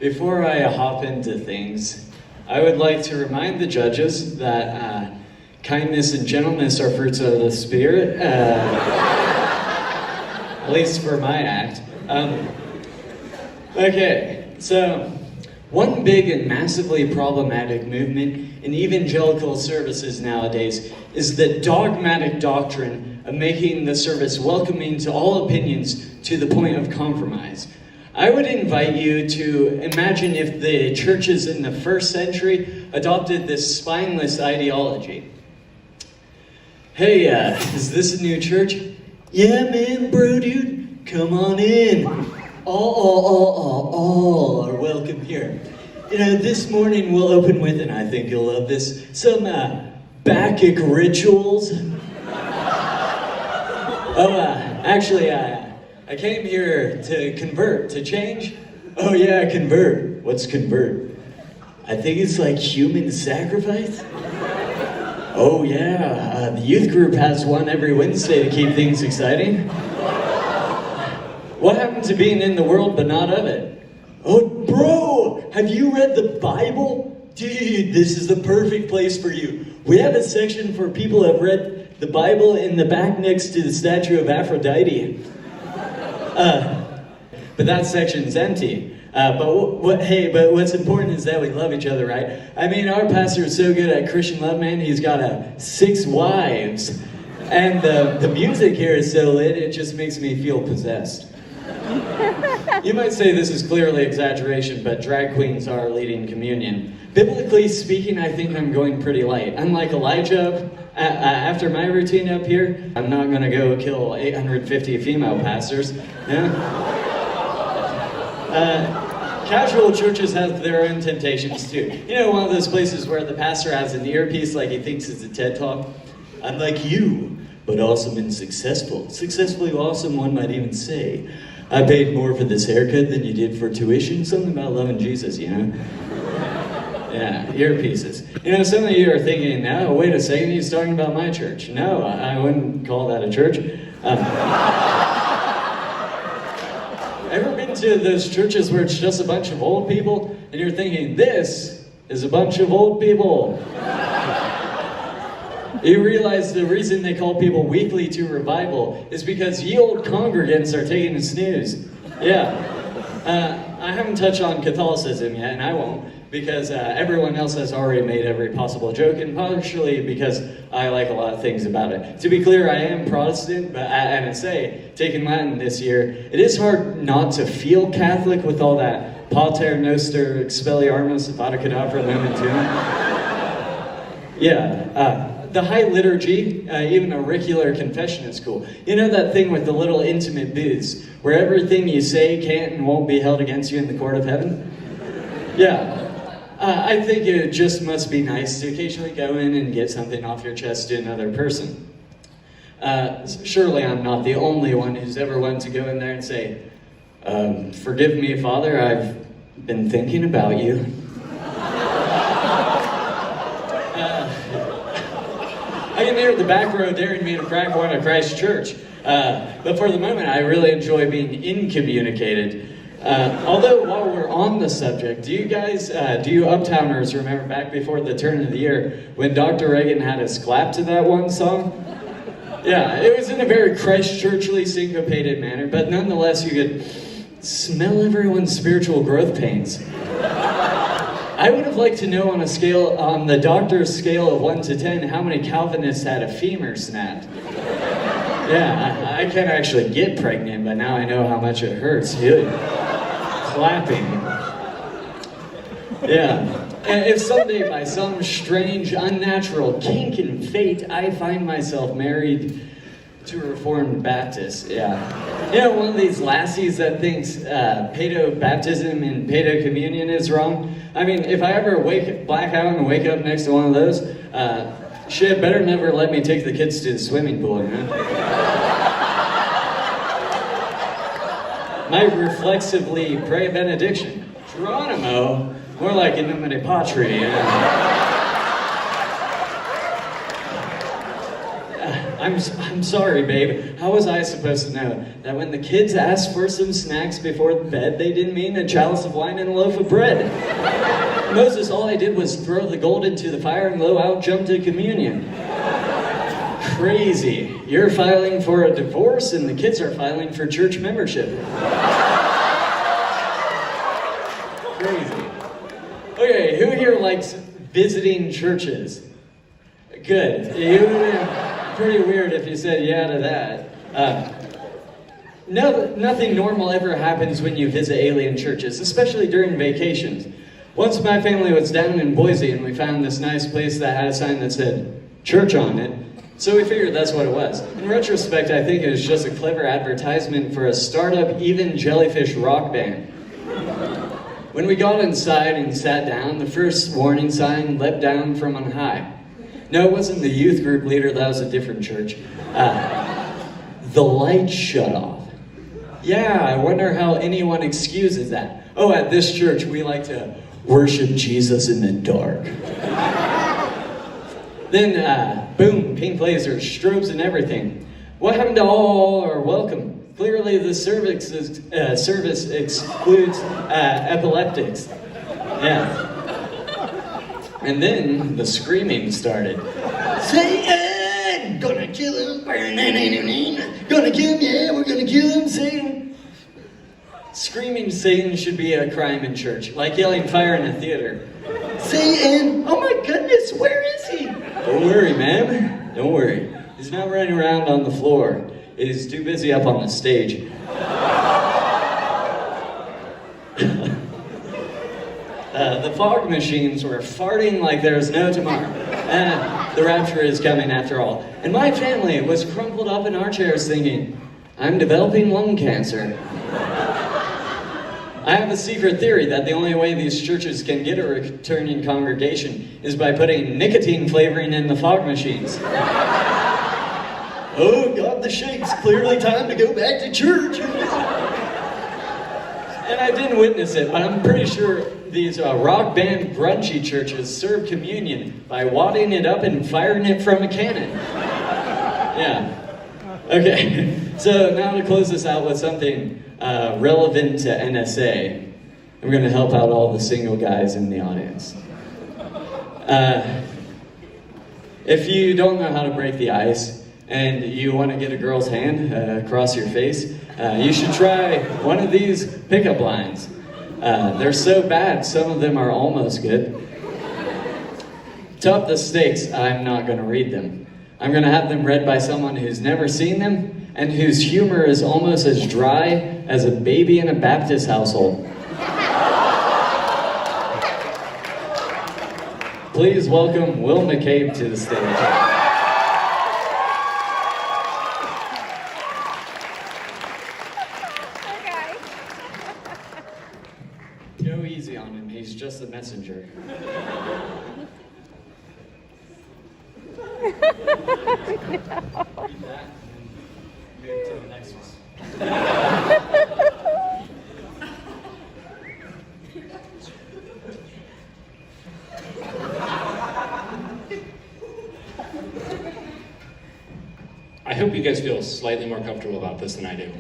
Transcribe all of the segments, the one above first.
Before I hop into things, I would like to remind the judges that kindness and gentleness are fruits of the Spirit, at least for my act. Okay, so one big and massively problematic movement in evangelical services nowadays is the dogmatic doctrine of making the service welcoming to all opinions to the point of compromise. I would invite you to imagine if the churches in the first century adopted this spineless ideology. Hey, is this a new church? Yeah, man, bro, dude, come on in. All are welcome here. You know, this morning we'll open with, and I think you'll love this, some Bacchic rituals. I came here to convert, to change. Oh yeah, convert. What's convert? I think it's like human sacrifice. Oh yeah, the youth group has one every Wednesday to keep things exciting. What happened to being in the world but not of it? Oh bro, have you read the Bible? Dude, this is the perfect place for you. We have a section for people who have read the Bible in the back next to the statue of Aphrodite. But that section's empty. But what's important is that we love each other, right? I mean, our pastor is so good at Christian love, man. He's got 6 wives. And the music here is so lit, it just makes me feel possessed. You might say this is clearly exaggeration, but drag queens are leading communion. Biblically speaking, I think I'm going pretty light. Unlike Elijah, after my routine up here, I'm not going to go kill 850 female pastors. Yeah? Casual churches have their own temptations too. You know, one of those places where the pastor has an earpiece like he thinks it's a TED Talk. I'm like you, but awesome and successful. Successfully awesome, one might even say. I paid more for this haircut than you did for tuition. Something about loving Jesus, you know? Yeah, earpieces. You know, some of you are thinking, oh, wait a second, he's talking about my church. No, I wouldn't call that a church. Ever been to those churches where it's just a bunch of old people, and you're thinking, this is a bunch of old people? You realize the reason they call people weekly to revival is because ye old congregants are taking a snooze. Yeah. I haven't touched on Catholicism yet, and I won't, because everyone else has already made every possible joke, and partially because I like a lot of things about it. To be clear, I am Protestant, but at NSA, taking Latin this year, it is hard not to feel Catholic with all that Pater Noster, Expelliarmus, Avada Kedavra, Momentum. Yeah, the High Liturgy, even auricular confession is cool. You know that thing with the little intimate booths, where everything you say can't and won't be held against you in the court of heaven? Yeah. I think it just must be nice to occasionally go in and get something off your chest to another person. Surely I'm not the only one who's ever wanted to go in there and say, forgive me, Father, I've been thinking about you. I can hear the back row daring me to crack one at Christ Church. But for the moment, I really enjoy being incommunicated. Although, while we're on the subject, do you Uptowners remember back before the turn of the year when Dr. Reagan had us clap to that one song? Yeah, it was in a very Christchurchly syncopated manner, but nonetheless you could smell everyone's spiritual growth pains. I would have liked to know on the doctor's scale of 1 to 10, how many Calvinists had a femur snapped. Yeah, I can't actually get pregnant, but now I know how much it hurts. Ew. Clapping. Yeah. And if someday by some strange, unnatural kink in fate, I find myself married to a Reformed Baptist, yeah. You know, one of these lassies that thinks paedo-baptism and paedo-communion is wrong. I mean, if I ever black out and wake up next to one of those, shit, better never let me take the kids to the swimming pool, you know? Might reflexively pray a benediction. Geronimo, more like in nomine patri. I'm sorry, babe. How was I supposed to know that when the kids asked for some snacks before bed, they didn't mean a chalice of wine and a loaf of bread? Moses, all I did was throw the gold into the fire and lo, out jumped to communion. Crazy. You're filing for a divorce and the kids are filing for church membership. Crazy. Okay, who here likes visiting churches? Good. You would be pretty weird if you said yeah to that. Nothing normal ever happens when you visit alien churches, especially during vacations. Once my family was down in Boise and we found this nice place that had a sign that said church on it, so we figured that's what it was. In retrospect, I think it was just a clever advertisement for a startup even jellyfish rock band. When we got inside and sat down, the first warning sign leapt down from on high. No, it wasn't the youth group leader, that was a different church. The light shut off. Yeah, I wonder how anyone excuses that. Oh, at this church, we like to worship Jesus in the dark. Then, boom, pink lasers, strobes and everything. What happened to all are welcome? Clearly the service excludes epileptics. Yeah. And then the screaming started. Satan! Gonna kill him! Gonna kill him, yeah, we're gonna kill him, Satan! Screaming Satan should be a crime in church, like yelling fire in a theater. Satan! Oh my goodness, where is he? Don't worry, ma'am. Don't worry. He's not running around on the floor. He's too busy up on the stage. The fog machines were farting like there's no tomorrow. The rapture is coming after all. And my family was crumpled up in our chairs thinking, I'm developing lung cancer. I have a secret theory that the only way these churches can get a returning congregation is by putting nicotine flavoring in the fog machines. Oh, God, the shakes. Clearly time to go back to church. And I didn't witness it, but I'm pretty sure these rock band grungy churches serve communion by wadding it up and firing it from a cannon. Yeah. Okay, so now to close this out with something relevant to NSA, I'm going to help out all the single guys in the audience. If you don't know how to break the ice and you want to get a girl's hand across your face, you should try one of these pickup lines. They're so bad, some of them are almost good. To up the stakes, I'm not going to read them. I'm going to have them read by someone who's never seen them and whose humor is almost as dry as a baby in a Baptist household. Please welcome Will McCabe to the stage. Okay. Go easy on him, he's just a messenger. Move to the next one. I hope you guys feel slightly more comfortable about this than I do.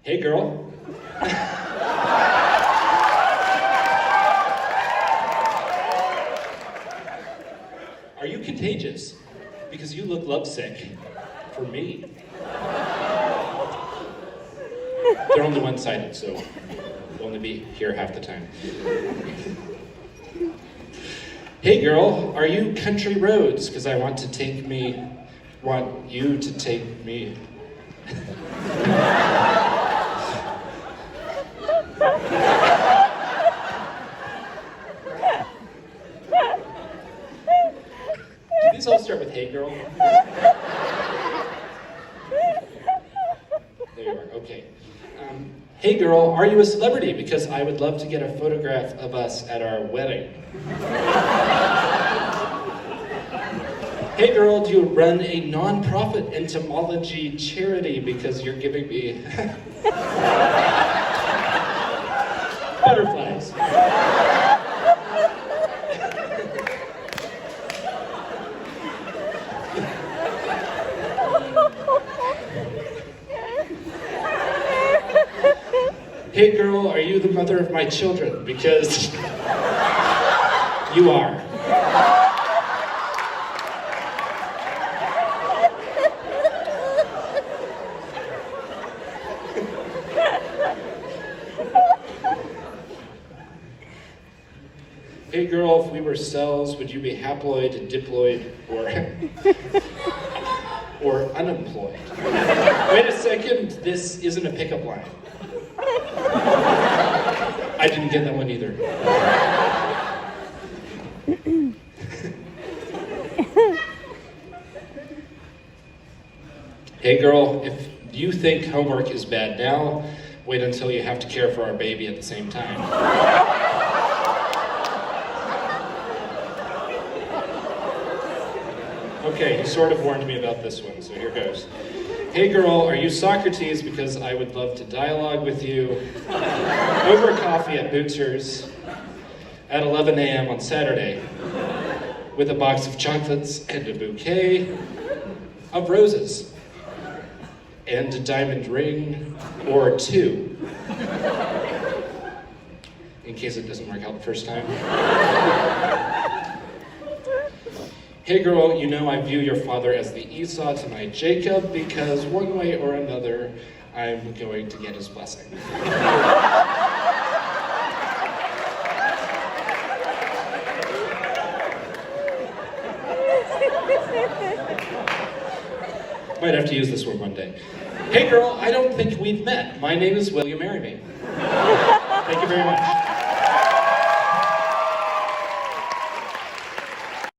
Hey, girl. Are you contagious? Because you look lovesick. For me. They're only one-sided, so we'll only be here half the time. Hey, girl, are you country roads? Because I want you to take me. Do these all start with hey, girl? There you are, okay. Hey girl, are you a celebrity? Because I would love to get a photograph of us at our wedding. Hey girl, do you run a non-profit entomology charity because you're giving me butterflies? Hey girl, are you the mother of my children? Because you are. Hey girl, if we were cells, would you be haploid, diploid, or unemployed? Wait a second, this isn't a pickup line. I didn't get that one either. Hey girl, if you think homework is bad now, wait until you have to care for our baby at the same time. Okay, he sort of warned me about this one, so here goes. Hey girl, are you Socrates? Because I would love to dialogue with you over coffee at Bootsers at 11 a.m. on Saturday with a box of chocolates and a bouquet of roses and a diamond ring or two, in case it doesn't work out the first time. Hey girl, you know I view your father as the Esau to my Jacob because one way or another, I'm going to get his blessing. Might have to use this one day. Hey girl, I don't think we've met. My name is Will you marry me? Thank you very much.